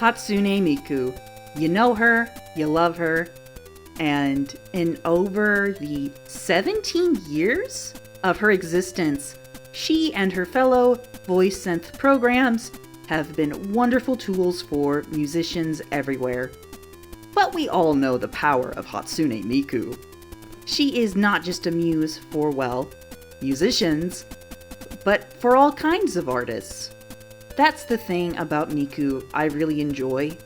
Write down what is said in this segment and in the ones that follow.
Hatsune Miku. You know her, you love her, and in over the 17 years of her existence, she and her fellow voice synth programs have been wonderful tools for musicians everywhere. But we all know the power of Hatsune Miku. She is not just a muse for, well, musicians, but for all kinds of artists. That's the thing about Miku I really enjoy,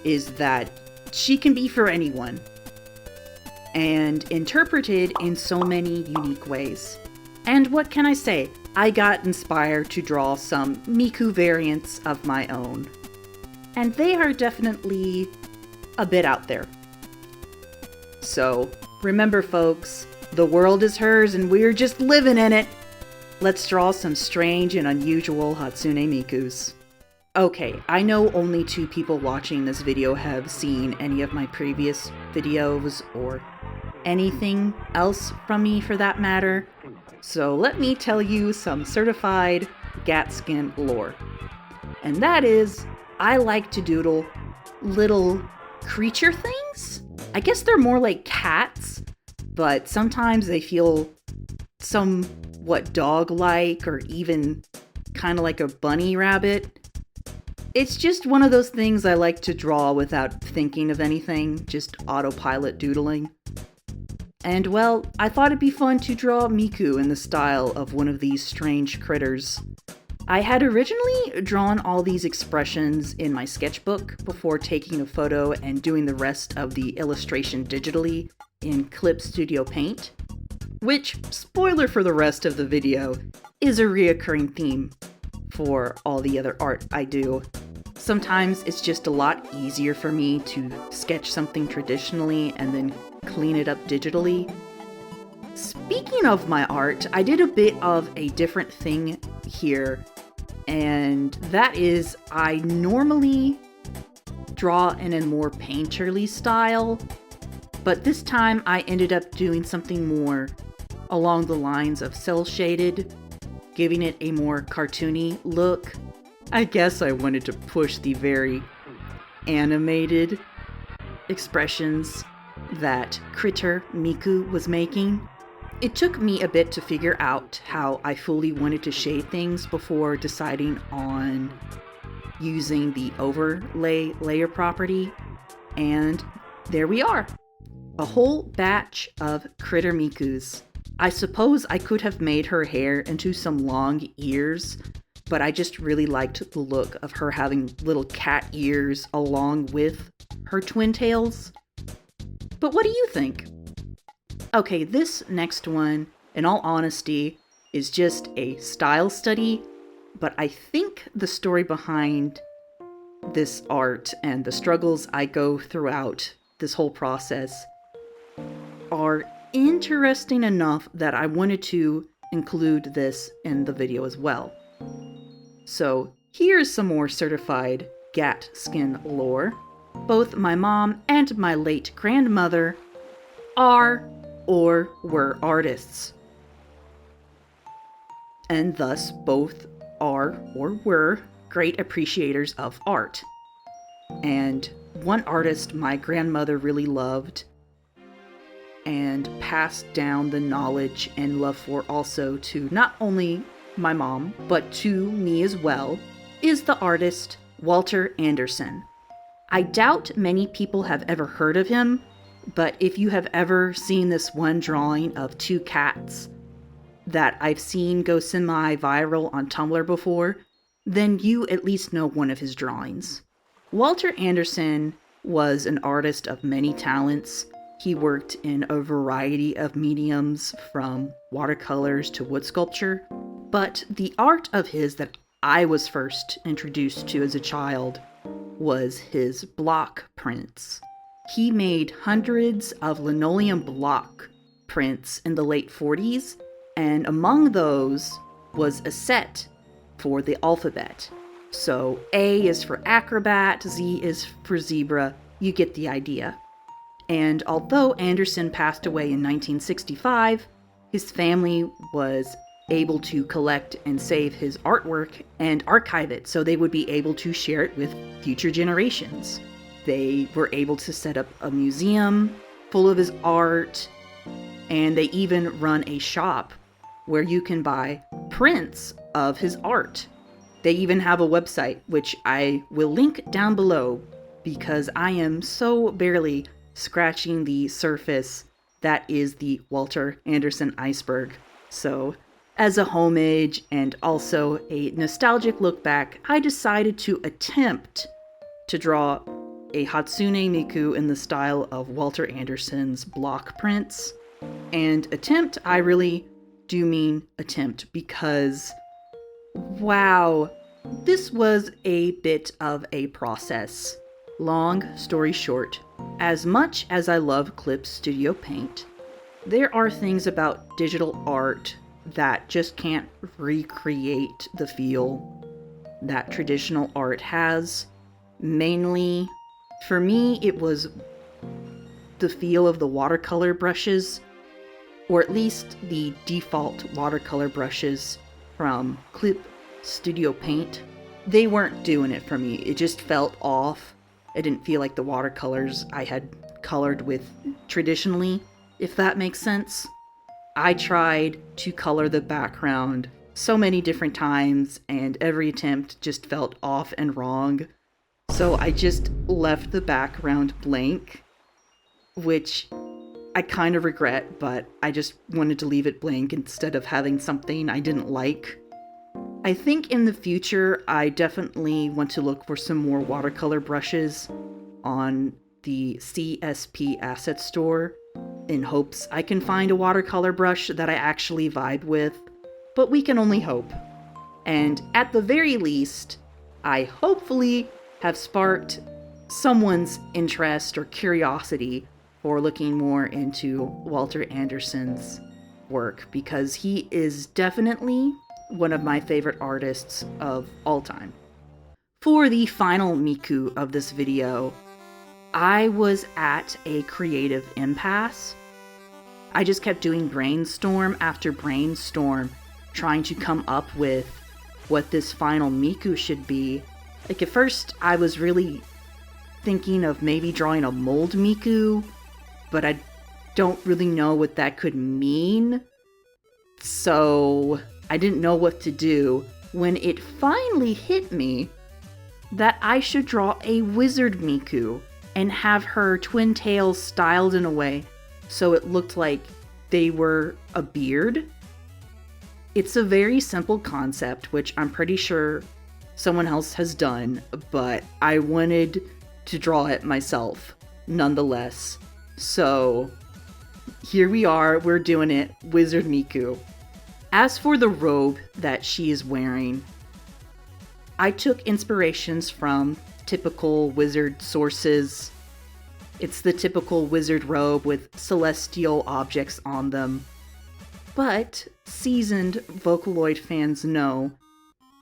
is that she can be for anyone, and interpreted in so many unique ways. And what can I say? I got inspired to draw some Miku variants of my own. And they are definitely a bit out there. So, remember folks, the world is hers and we're just living in it. Let's draw some strange and unusual Hatsune Mikus. Okay, I know only 2 people watching this video have seen any of my previous videos or anything else from me for that matter. So let me tell you some certified Gatskin lore. And that is, I like to doodle little creature things. I guess they're more like cats, but sometimes they feel somewhat dog-like or even kind of like a bunny rabbit. It's just one of those things I like to draw without thinking of anything, just autopilot doodling. And well, I thought it'd be fun to draw Miku in the style of one of these strange critters. I had originally drawn all these expressions in my sketchbook before taking a photo and doing the rest of the illustration digitally in Clip Studio Paint, which, spoiler for the rest of the video, is a reoccurring theme for all the other art I do. Sometimes it's just a lot easier for me to sketch something traditionally and then clean it up digitally. Speaking of my art, I did a bit of a different thing here, and that is I normally draw in a more painterly style, but this time I ended up doing something more along the lines of cel shaded, giving it a more cartoony look. I guess I wanted to push the very animated expressions that critter Miku was making. It took me a bit to figure out how I fully wanted to shade things before deciding on using the overlay layer property, and there we are. A whole batch of critter Mikus. I suppose I could have made her hair into some long ears, but I just really liked the look of her having little cat ears along with her twin tails. But what do you think? Okay, this next one, in all honesty, is just a style study, but I think the story behind this art and the struggles I go throughout this whole process are interesting enough that I wanted to include this in the video as well. So here's some more certified Gatskin lore. Both my mom and my late grandmother are or were artists, and thus both are or were great appreciators of art. And one artist my grandmother really loved and passed down the knowledge and love for also to not only my mom, but to me as well, is the artist Walter Anderson. I doubt many people have ever heard of him, but if you have ever seen this one drawing of 2 cats that I've seen go semi-viral on Tumblr before, then you at least know one of his drawings. Walter Anderson was an artist of many talents. He worked in a variety of mediums, from watercolors to wood sculpture. But the art of his that I was first introduced to as a child was his block prints. He made hundreds of linoleum block prints in the late 40s, and among those was a set for the alphabet. So A is for acrobat, Z is for zebra, you get the idea. And although Anderson passed away in 1965, his family was able to collect and save his artwork and archive it so they would be able to share it with future generations. They were able to set up a museum full of his art, and they even run a shop where you can buy prints of his art. They even have a website, which I will link down below because I am so barely scratching the surface that is the Walter Anderson iceberg. So, as a homage and also a nostalgic look back, I decided to attempt to draw a Hatsune Miku in the style of Walter Anderson's block prints. And attempt, I really do mean attempt, because wow, this was a bit of a process. Long story short, as much as I love Clip Studio Paint, there are things about digital art that just can't recreate the feel that traditional art has. Mainly, for me, it was the feel of the watercolor brushes, or at least the default watercolor brushes from Clip Studio Paint. They weren't doing it for me. It just felt off. It didn't feel like the watercolors I had colored with traditionally, if that makes sense. I tried to color the background so many different times, and every attempt just felt off and wrong. So I just left the background blank, which I kind of regret, but I just wanted to leave it blank instead of having something I didn't like. I think in the future, I definitely want to look for some more watercolor brushes on the CSP Asset Store in hopes I can find a watercolor brush that I actually vibe with, but we can only hope. And at the very least, I hopefully have sparked someone's interest or curiosity for looking more into Walter Anderson's work, because he is definitely one of my favorite artists of all time. For the final Miku of this video, I was at a creative impasse. I just kept doing brainstorm after brainstorm, trying to come up with what this final Miku should be. Like, at first, I was really thinking of maybe drawing a mold Miku, but I don't really know what that could mean. So I didn't know what to do when it finally hit me that I should draw a wizard Miku and have her twin tails styled in a way so it looked like they were a beard. It's a very simple concept, which I'm pretty sure someone else has done, but I wanted to draw it myself nonetheless. So here we are, we're doing it, Wizard Miku. As for the robe that she is wearing, I took inspirations from typical wizard sources. It's the typical wizard robe with celestial objects on them. But seasoned Vocaloid fans know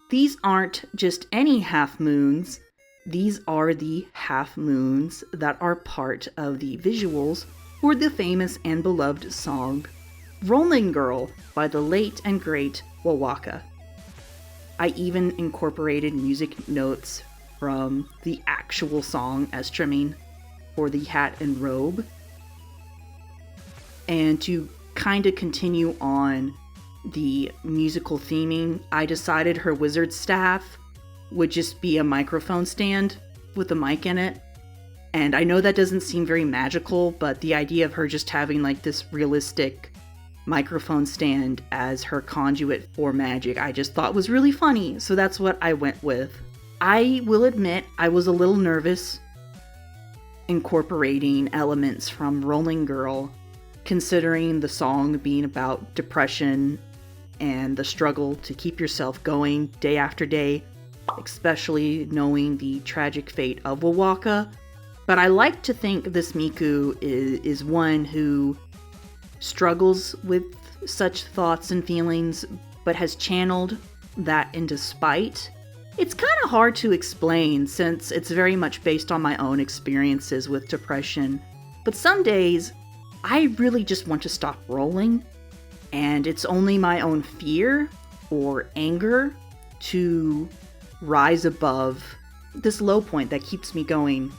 these aren't just any half moons. These are the half moons that are part of the visuals for the famous and beloved song Rolling Girl by the late and great Wawaka. I even incorporated music notes from the actual song as trimming for the hat and robe. And to kind of continue on the musical theming, I decided her wizard staff would just be a microphone stand with a mic in it. And I know that doesn't seem very magical, but the idea of her just having like this realistic microphone stand as her conduit for magic, I just thought was really funny, so that's what I went with. I will admit I was a little nervous incorporating elements from Rolling Girl, considering the song being about depression and the struggle to keep yourself going day after day, especially knowing the tragic fate of Wawaka. But I like to think this Miku is one who struggles with such thoughts and feelings, but has channeled that into spite. It's kind of hard to explain since it's very much based on my own experiences with depression, but some days I really just want to stop rolling and it's only my own fear or anger to rise above this low point that keeps me going.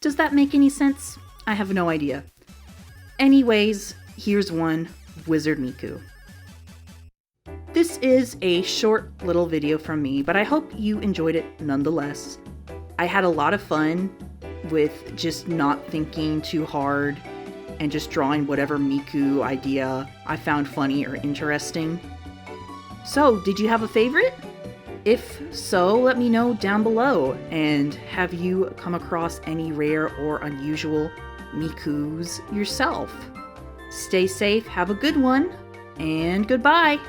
Does that make any sense? I have no idea. Anyways, here's one, Wizard Miku. This is a short little video from me, but I hope you enjoyed it nonetheless. I had a lot of fun with just not thinking too hard and just drawing whatever Miku idea I found funny or interesting. So, did you have a favorite? If so, let me know down below. And have you come across any rare or unusual Mikus yourself? Stay safe, have a good one, and goodbye!